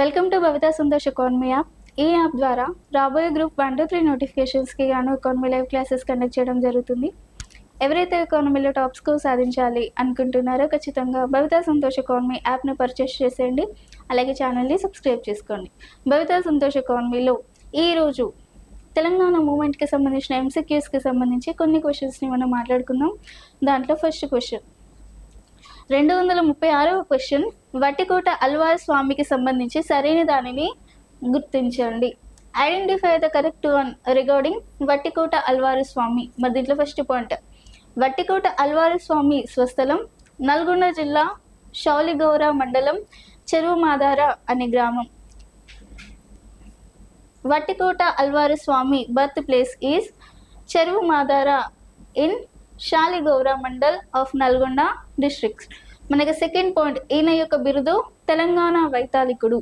Welcome to Bhavitha Santosh economy app. ఈ app ద్వారా రాబోయే గ్రూప్ 1 to 3 నోటిఫికేషన్స్కి గాను ఎకానమీ లైవ్ క్లాసెస్ కండక్ట్ చేయడం జరుగుతుంది. ఎవరైతే ఎకానమీలో టాప్ స్కోర్ సాధించాలి అనుకుంటున్నారో ఖచ్చితంగా భవితా సంతోష్ ఎకానమీ యాప్ను పర్చేస్ చేసేయండి. అలాగే ఛానల్ని సబ్స్క్రైబ్ చేసుకోండి. భవితా సంతోష్ ఎకానమీలో ఈరోజు తెలంగాణ మూమెంట్కి సంబంధించిన ఎంసీక్యూస్కి సంబంధించి కొన్ని క్వశ్చన్స్ని మనం మాట్లాడుకుందాం. దాంట్లో ఫస్ట్ క్వశ్చన్ 236వ క్వశ్చన్, వట్టికోట అల్వార్ స్వామికి సంబంధించి సరైన దానిని గుర్తించండి. Identify the correct one regarding Vattikota Alwar Swamy. మరి దీంట్లో ఫస్ట్ పాయింట్, వట్టికోట అల్వారు స్వామి స్వస్థలం నల్గొండ జిల్లా షౌలిగౌర మండలం చెరువు మాదార అనే గ్రామం. Vattikota Alwar Swamy birth place is Cheruvu Madara in Shaligoura mandal of Nalgonda district. మనకి సెకండ్ పాయింట్, ఈయన యొక్క బిరుదు తెలంగాణ వైతాళికుడు.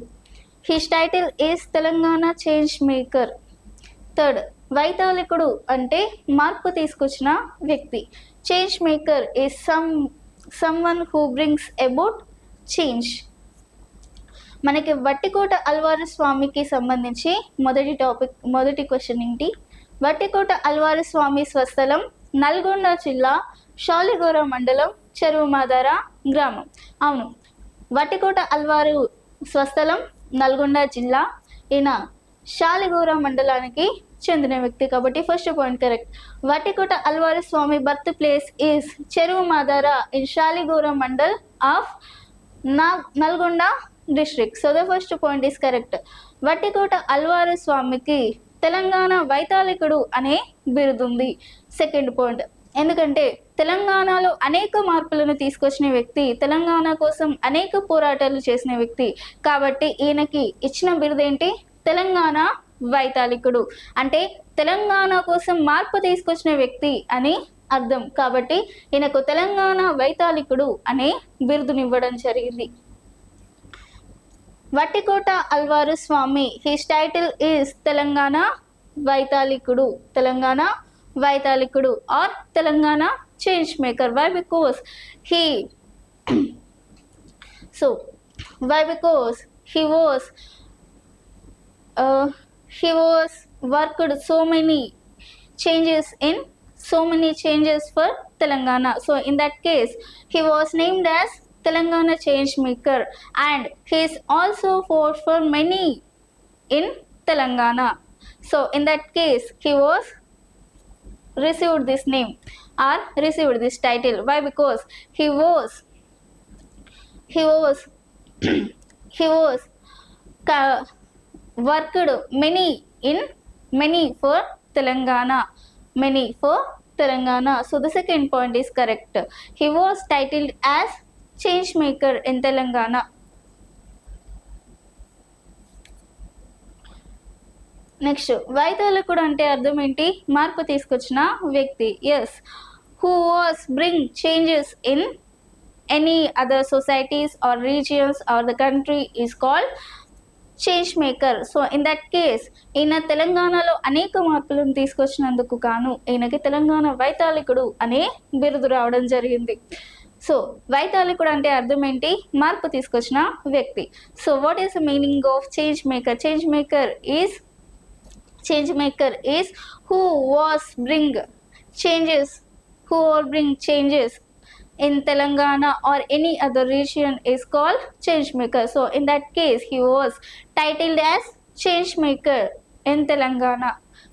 His title is Telangana change maker. Third, వైతాళికుడు అంటే మార్పు తీసుకొచ్చిన వ్యక్తి. Change maker is someone who brings about change. మనకి వట్టికోట అల్వారు స్వామికి సంబంధించి మొదటి క్వశ్చన్ ఏంటి? వట్టికోట అల్వారు స్వామి స్వస్థలం నల్గొండ జిల్లా షౌలిగౌర మండలం చెరువు మాదార గ్రామం. అవును, వట్టికోట అల్వారు స్వస్థలం నల్గొండ జిల్లా, ఈయన షాలిగౌర మండలానికి చెందిన వ్యక్తి కాబట్టి first point correct. Vattikota Alwar Swamy birth place is Cheruvu Madara in Shaligoura mandal of Nalgonda district. So the first point is correct. Vattikota Alwar స్వామికి తెలంగాణ వైతాళికుడు అనే బిరుదుంది. సెకండ్ పాయింట్, ఎందుకంటే తెలంగాణలో అనేక మార్పులను తీసుకొచ్చిన వ్యక్తి, తెలంగాణ కోసం అనేక పోరాటాలు చేసిన వ్యక్తి కాబట్టి ఈయనకి ఇచ్చిన బిరుదేంటి? తెలంగాణ వైతాళికుడు. అంటే తెలంగాణ కోసం మార్పు తీసుకొచ్చిన వ్యక్తి అని అర్థం కాబట్టి ఈయనకు తెలంగాణ వైతాళికుడు అనే బిరుదునివ్వడం జరిగింది. Vattikota Alwar Swamy his title is Telangana వైతాళికుడు. తెలంగాణ వైతాళికుడు or Telangana change maker. Why because he was worked so many changes for Telangana. So in that case he was named as Telangana change maker and he is also fought for many in Telangana. So in that case he was received this name or received this title. Why? Because he was worked many for Telangana. So the second point is correct. He was titled as change maker in Telangana. Next, వైతాళికుడు అంటే అర్థం ఏంటి? మార్పు తీసుకొచ్చిన వ్యక్తి. Yes, who was bring changes in any other societies or regions or the country is called change maker. So in that case ఈయన తెలంగాణలో అనేక మార్పులను తీసుకొచ్చినందుకు గాను ఈయనకి తెలంగాణ వైతాళికుడు అనే బిరుదు రావడం జరిగింది. సో వైతాళికుడు అంటే అర్థం ఏంటి? మార్పు తీసుకొచ్చిన వ్యక్తి. So what is the meaning of change maker? Change maker is who bring changes in Telangana or any other region is called change maker. So in that case he was titled as change maker in Telangana.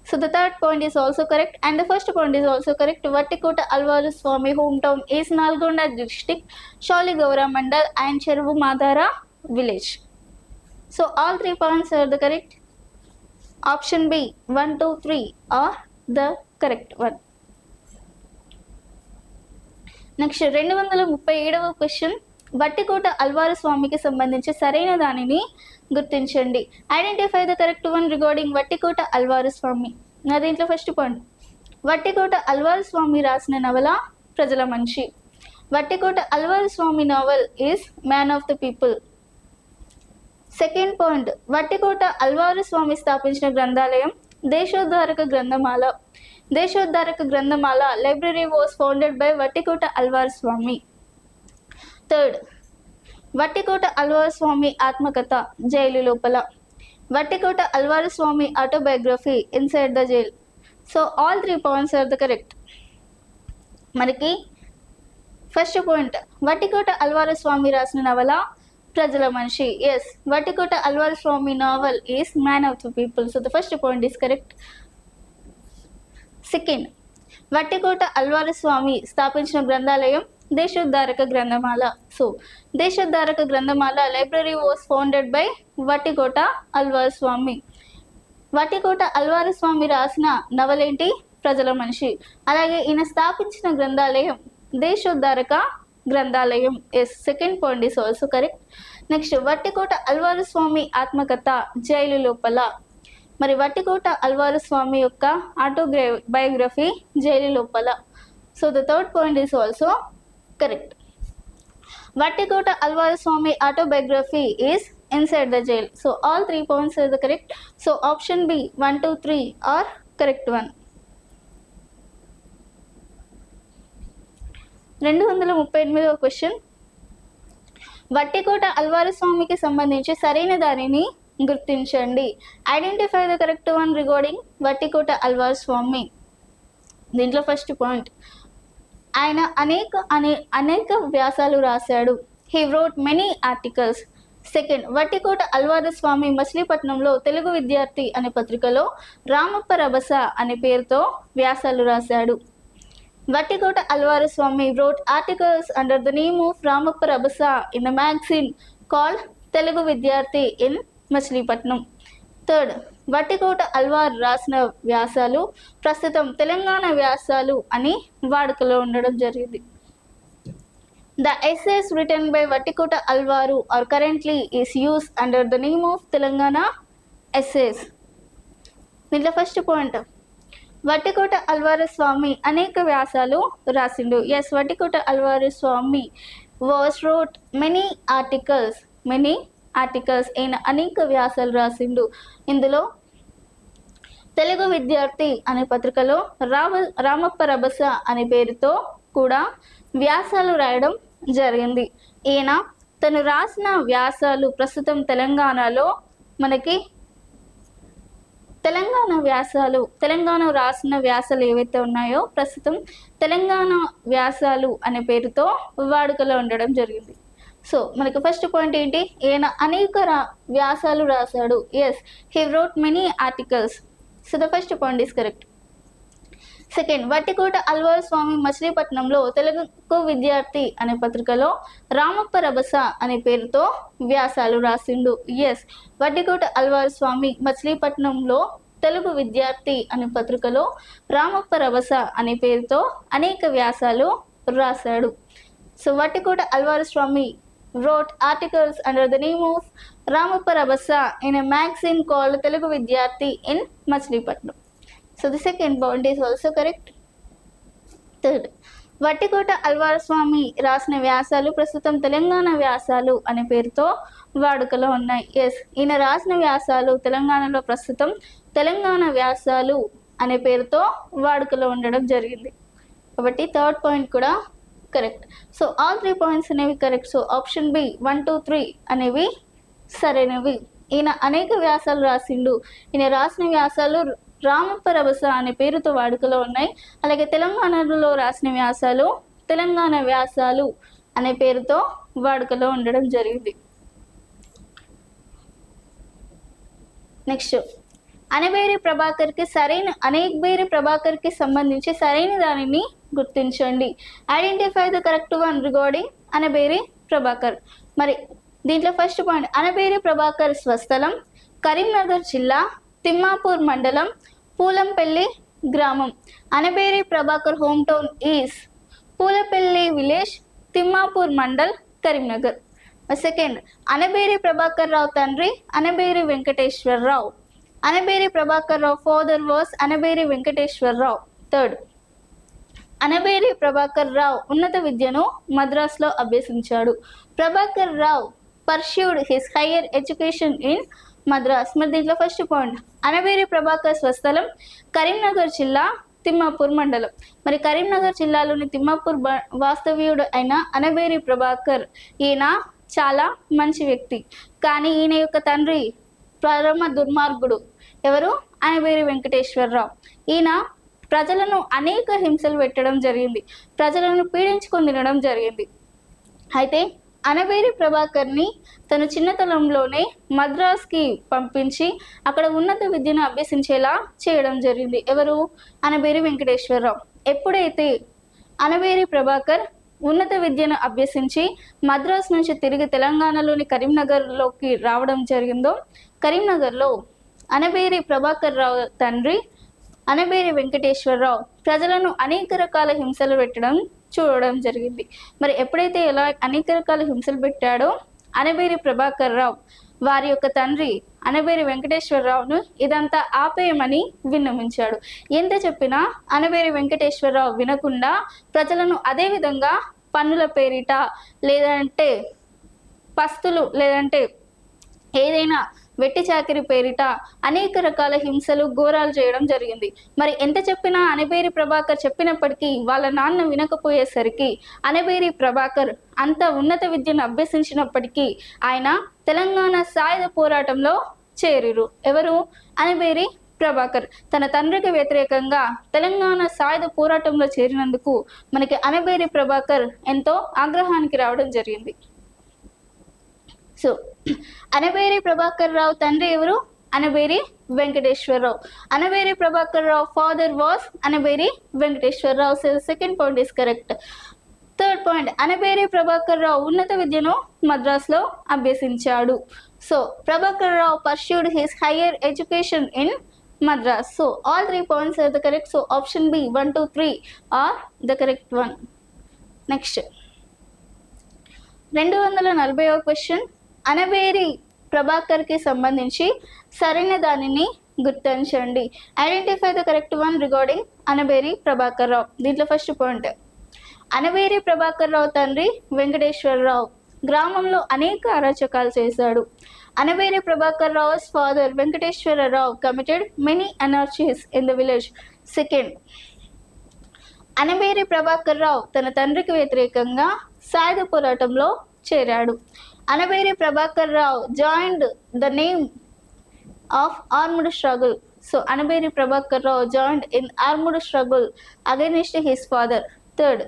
So the third point is also correct and the first point is also correct. Vattikota Alvaru Swami hometown is Nalgonda district, Shauligowra mandal and Cheruvu Madara village. So all three points are the correct. Option B 1, 2, 3 are the correct one. Next 237వ question, Vattikota Alwar స్వామికి సంబంధించి సరైన దానిని గుర్తించండి. Identify the correct one regarding Vattikota Alwar Swamy. నా దీంట్లో first point, Vattikota Alwar Swamy రాసిన నవల Prajala Manishi. Vattikota Alwar Swamy novel is man of the people. Second point, Vattikota Alwar Swamy స్థాపించిన గ్రంథాలయం Deshoddharaka Granthamala library was founded by Vattikota Alwar Swamy. Third, Vattikota Alwar Swamy ఆత్మకథ Jailu Lopala, Vattikota Alwar Swamy autobiography inside the jail. So all 3 points are the correct. మనకి ఫస్ట్ పాయింట్, వట్టికోట అల్వారు స్వామి రాసిన నవల Prajala Manishi. Yes, Vattikota Alwar Swamy novel is man of the people. So the first point is correct. Second, Vattikota Alwar Swamy స్థాపించిన గ్రంథాలయం Deshoddharaka Granthamala. So Deshoddharaka Granthamala library was founded by Vattikota Alwar Swamy. Vattikota Alwar Swamy రాసిన నవలేంటి? ప్రజల మనిషి. అలాగే ఈయన స్థాపించిన గ్రంథాలయం దేశోద్ధారక గ్రంథాలయం. Yes, second point is also correct. Next, Vattikota Alwar Swamy ఆత్మకథ జైలు లోపల. మరి వట్టికోట అల్వారు స్వామి యొక్క biography Jailu Lopala. So the third point is also correct. Vattikota Alwar Swamy autobiography is inside the jail. So all 3 points are the correct. So option B 1, 2, 3 are correct one. 238వ question, Vattikota Alwar స్వామికి సంబంధించి సరైన దానిని గుర్తించండి. Identify the correct one regarding Vattikota Alwar Swamy. దీంట్లో first point, ఆయన అనేక వ్యాసాలు రాశాడు. He wrote many articles. Second, Vattikota Alwar Swamy మచిలీపట్నంలో తెలుగు విద్యార్థి అనే పత్రికలో రామప్ప రభస అనే పేరుతో వ్యాసాలు రాశాడు. Vattikota Alwar Swamy wrote articles under the name of Ramappa Rabhasa in the magazine called Telugu Vidyarthi in Machilipatnam. Third, Vattikota Alwar రాసిన వ్యాసాలు ప్రస్తుతం తెలంగాణ వ్యాసాలు అని వాడుకలో ఉండడం జరిగింది. The essays written by Vattikota అల్వారు are currently is used under the name of Telangana essays. దీంట్లో ఫస్ట్ పాయింట్, వట్టికోట అల్వారు స్వామి అనేక వ్యాసాలు రాసిండు. Yes, Vattikota Alwar Swamy wrote many articles అయిన అనేక వ్యాసాలు రాసిండు. ఇందులో తెలుగు విద్యార్థి అనే పత్రికలో రామప్ప రభస అనే పేరుతో కూడా వ్యాసాలు రాయడం జరిగింది. ఈయన తను రాసిన వ్యాసాలు ప్రస్తుతం తెలంగాణలో మనకి తెలంగాణ రాసిన వ్యాసాలు ఏవైతే ఉన్నాయో ప్రస్తుతం తెలంగాణ వ్యాసాలు అనే పేరుతో వాడుకలో ఉండడం జరిగింది. సో మనకి ఫస్ట్ పాయింట్ ఏంటి? ఈయన అనేక వ్యాసాలు రాశాడు. Yes, he wrote many articles. So the first point is correct. Second, Vattikota Alwar Swamy మచిలీపట్నంలో తెలుగు విద్యార్థి అనే పత్రికలో రామప్ప రభస అనే పేరుతో వ్యాసాలు రాసిండు. ఎస్, వట్టికోట అల్వారు స్వామి మచిలీపట్నంలో తెలుగు విద్యార్థి అనే పత్రికలో రామప్ప రభస అనే పేరుతో అనేక వ్యాసాలు రాశాడు. So Vattikota Alwar Swamy wrote articles under the name of Ramappa Rabhasa in a magazine called Telugu Vidyarthi in Machilipatnam. So the second point is also correct. Third, Vattikota Alwar Swamy రాసిన వ్యాసాలు ప్రస్తుతం తెలంగాణ వ్యాసాలు అనే పేరుతో వాడుకలో ఉన్నాయి. ఎస్, ఈయన రాసిన వ్యాసాలు తెలంగాణలో ప్రస్తుతం తెలంగాణ వ్యాసాలు అనే పేరుతో వాడుకలో ఉండడం జరిగింది. కాబట్టి థర్డ్ పాయింట్ కూడా కరెక్ట్. సో ఆల్ 3 పాయింట్స్ అనేవి కరెక్ట్. సో ఆప్షన్ బి 1, 2, 3 అనేవి సరైనవి. ఈయన అనేక వ్యాసాలు రాసిండు. ఈయన రాసిన వ్యాసాలు రామప్ప రభస అనే పేరుతో వాడుకలో ఉన్నాయి. అలాగే తెలంగాణలో రాసిన వ్యాసాలు తెలంగాణ వ్యాసాలు అనే పేరుతో వాడుకలో ఉండడం జరిగింది. నెక్స్ట్, అనబేరి ప్రభాకర్కి సంబంధించి సరైన దానిని గుర్తించండి. Identify the correct one regarding Anabheri Prabhakar. మరి దీంట్లో ఫస్ట్ పాయింట్, అనబేరి ప్రభాకర్ స్వస్థలం కరీంనగర్ జిల్లా తిమ్మాపూర్ మండలం పూలంపల్లి గ్రామం. Anabheri Prabhakar home town is Poolapalli village Thimmapur mandal Karimnagar. Second, Anabheri Prabhakar Rao తండ్రి Anabheri Venkateswara Rao. Anabheri Prabhakar Rao father was Anabheri Venkateswara Rao. Third, Anabheri Prabhakar Rao ఉన్నత విద్యను మద్రాసులో అభ్యసించాడు. Prabhakar Rao pursued his higher education in Madras. మరి దీంట్లో ఫస్ట్ పాయింట్, అనబేరి ప్రభాకర్ స్వస్థలం కరీంనగర్ జిల్లా తిమ్మాపూర్ మండలం. మరి కరీంనగర్ జిల్లాలోని తిమ్మాపూర్ వాస్తవ్యుడు అయిన అనబేరి ప్రభాకర్ ఈయన చాలా మంచి వ్యక్తి. కానీ ఈయన యొక్క తండ్రి పరమ దుర్మార్గుడు. ఎవరు? అనబేరి వెంకటేశ్వరరావు. ఈయన ప్రజలను అనేక హింసలు పెట్టడం జరిగింది, ప్రజలను పీడించుకొని తినడం జరిగింది. అయితే అనబేరి ప్రభాకర్ని తన చిన్నతనంలోనే మద్రాస్కి పంపించి అక్కడ ఉన్నత విద్యను అభ్యసించేలా చేయడం జరిగింది. ఎవరు? అనబేరి వెంకటేశ్వరరావు. ఎప్పుడైతే అనబేరి ప్రభాకర్ ఉన్నత విద్యను అభ్యసించి మద్రాస్ నుంచి తిరిగి తెలంగాణలోని కరీంనగర్లోకి రావడం జరిగిందో, కరీంనగర్లో అనబేరి ప్రభాకర్ రావు తండ్రి అనబేరి వెంకటేశ్వరరావు ప్రజలను అనేక రకాల హింసలు పెట్టడం చూడడం జరిగింది. మరి ఎప్పుడైతే ఇలా అనేక రకాల హింసలు పెట్టాడో అనబేరి ప్రభాకర్ రావు వారి యొక్క తండ్రి అనబేరి వెంకటేశ్వరరావును ఇదంతా ఆపేయమని విన్నవించాడు. ఎంత చెప్పినా అనబేరి వెంకటేశ్వరరావు వినకుండా ప్రజలను అదే విధంగా పన్నుల పేరిట, లేదంటే పస్తులు, లేదంటే ఏదైనా వెట్టి చాకిరి పేరిట అనేక రకాల హింసలు ఘోరాలు చేయడం జరిగింది. మరి ఎంత చెప్పినా అనబేరి ప్రభాకర్ చెప్పినప్పటికీ వాళ్ళ నాన్న వినకపోయేసరికి అనబేరి ప్రభాకర్ అంత ఉన్నత విద్యను అభ్యసించినప్పటికీ ఆయన తెలంగాణ సాయుధ పోరాటంలో చేరిరు. ఎవరు? అనబేరి ప్రభాకర్ తన తండ్రికి వ్యతిరేకంగా తెలంగాణ సాయుధ పోరాటంలో చేరినందుకు మనకి అనబేరి ప్రభాకర్ ఎంతో ఆగ్రహానికి రావడం జరిగింది. సో అనబేరి ప్రభాకర్ రావు తండ్రి ఎవరు? Anabheri Venkateswara Rao. Anabheri Prabhakar Rao father was Anabheri Venkateswara Rao. So second point is correct. Third point, Anabheri Prabhakar Rao ఉన్నత విద్యను మద్రాస్లో అభ్యసించాడు. So Prabhakar Rao pursued his higher education in Madras. So all 3 points are the correct. So option B 1, 2, 3 are the correct one. Next 240వ question, Anabheri ప్రభాకర్కి సంబంధించి సరైన దానిని గుర్తించండి. Identify the correct one regarding Anabheri Prabhakar Rao. దీంట్లో ఫస్ట్ పాయింట్, అనబేరి ప్రభాకర్ రావు తండ్రి వెంకటేశ్వరరావు గ్రామంలో అనేక అరాచకాలు చేశాడు. Anabheri Prabhakar Rao's father Venkateswara Rao committed many anarchies in the village. Second, Anabheri Prabhakar Rao తన తండ్రికి వ్యతిరేకంగా సాయుధ పోరాటంలో చేరాడు. Anabheri Prabhakar Rao joined the name of armed struggle. So Anabheri Prabhakar Rao joined in armed struggle against his father. Third,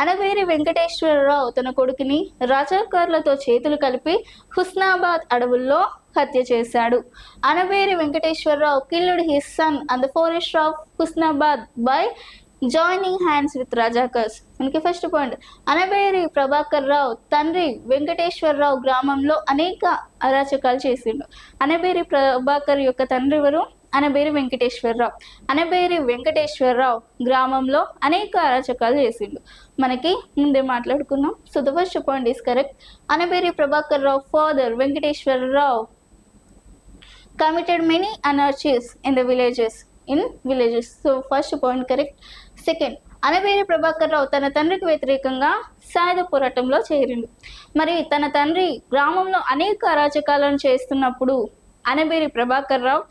Anabheri Venkateswararao తన కొడుకుని రాజాకారులతో చేతులు కలిపి హుస్నాబాద్ అడవుల్లో హత్య చేశాడు. Anabheri Venkateswara Rao killed his son on the forest of Husnabad by joining hands with Razakars. మనకి ఫస్ట్ పాయింట్, అనబేరి ప్రభాకర్ రావు తండ్రి వెంకటేశ్వరరావు గ్రామంలో అనేక అరాచకాలు చేసిండు. అనబేరి ప్రభాకర్ యొక్క తండ్రి ఎవరు? అనబేరి వెంకటేశ్వరరావు. అనబేరి వెంకటేశ్వరరావు గ్రామంలో అనేక అరాచకాలు చేసిండు. మనకి ముందే మాట్లాడుకున్నాం. So the first point is correct. Anabheri Prabhakar Rao father Venkateswara Rao committed many anarchies in the villages. So first point correct. Second, Anabheri Prabhakar Rao తన తండ్రికి వ్యతిరేకంగా సాయుధ పోరాటంలో చేరిండు. మరి తన తండ్రి గ్రామంలో అనేక అరాచకాలను చేస్తున్నప్పుడు అనబేరి ప్రభాకర్ రావు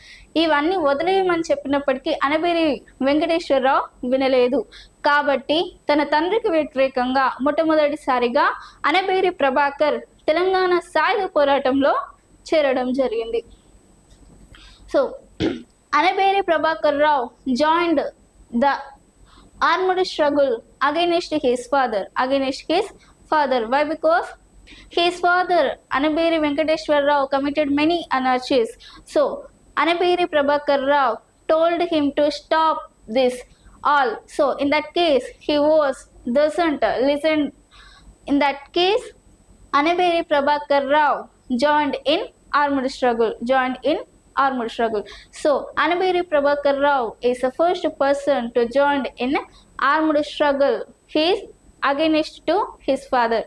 ఇవన్నీ వదిలేయమని చెప్పినప్పటికీ అనబేరి వెంకటేశ్వరరావు వినలేదు. కాబట్టి తన తండ్రికి వ్యతిరేకంగా మొట్టమొదటిసారిగా అనబేరి ప్రభాకర్ తెలంగాణ సాయుధ పోరాటంలో చేరడం జరిగింది. So Anabheri Prabhakar Rao joined the armed struggle against his father. Why? Because his father Anaberi Venkateshwar Rao committed many anarchies. So Anaberi Prabhakar Rao told him to stop this all. So in that case he doesn't listen. In that case Anaberi Prabhakar Rao joined in armed struggle. So Anaberi Prabhakar Rao is the first person to join in armed struggle. He is against to his father.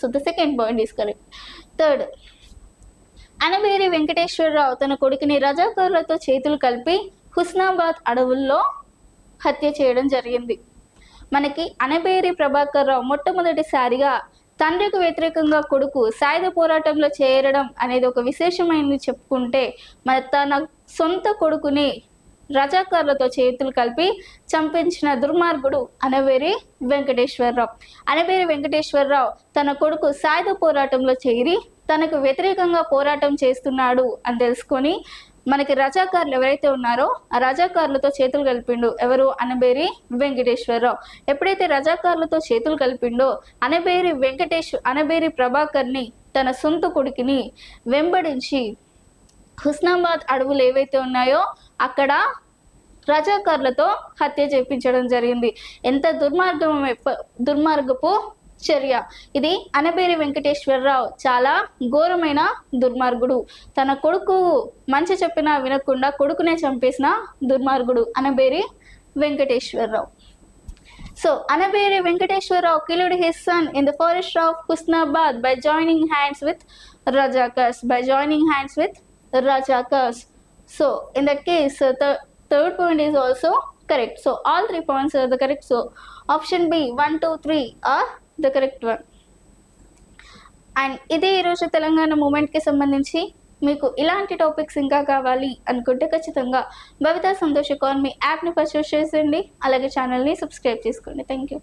So the second point is correct. Third, Anaberi Venkateswararao తన కొడుకుని రజాకారులతో చేతులు కలిపి హుస్నాబాద్ అడవుల్లో హత్య చేయడం జరిగింది. మనకి అనబేరి ప్రభాకర్ రావు మొట్టమొదటిసారిగా తండ్రికి వ్యతిరేకంగా కొడుకు సాయుధ పోరాటంలో చేరడం అనేది ఒక విశేషమైనది చెప్పుకుంటే, మన తన సొంత కొడుకుని రజాకార్లతో చేతులు కలిపి చంపించిన దుర్మార్గుడు అనవేరి వెంకటేశ్వరరావు. అనవేరి వెంకటేశ్వరరావు తన కొడుకు సాయుధ పోరాటంలో చేరి తనకు వ్యతిరేకంగా పోరాటం చేస్తున్నాడు అని తెలుసుకొని మనకి రజాకారులు ఎవరైతే ఉన్నారో ఆ రజాకారులతో చేతులు కలిపిండు. ఎవరు? అనబేరి వెంకటేశ్వరరావు. ఎప్పుడైతే రజాకారులతో చేతులు కలిపిండో అనబేరి ప్రభాకర్ని తన సొంత కొడుకుని వెంబడించి హుస్నాబాద్ అడవులు ఏవైతే ఉన్నాయో అక్కడ రజాకారులతో హత్య చేయించడం జరిగింది. ఎంత దుర్మార్గపు చర్య ఇది! అనబేరి వెంకటేశ్వరరావు చాలా ఘోరమైన దుర్మార్గుడు. తన కొడుకు మంచి చెప్పినా వినకుండా కొడుకునే చంపేసిన దుర్మార్గుడు Anabheri Venkateswararao. So, Anabere Venkateshwara killed his son in the forest of Husnabad by joining hands with Rajakars. So, in that case, the third point is also correct. So, all 3 points are the correct. So, option B, 1, 2, 3 are the correct one. And ఇదే ఈరోజు తెలంగాణ మూమెంట్కి సంబంధించి మీకు ఇలాంటి topics ఇంకా కావాలి అనుకుంటే ఖచ్చితంగా భవితా Santosh economy యాప్ని పర్చేస్ చేసేయండి. అలాగే ఛానల్ని సబ్స్క్రైబ్ చేసుకోండి. Thank you.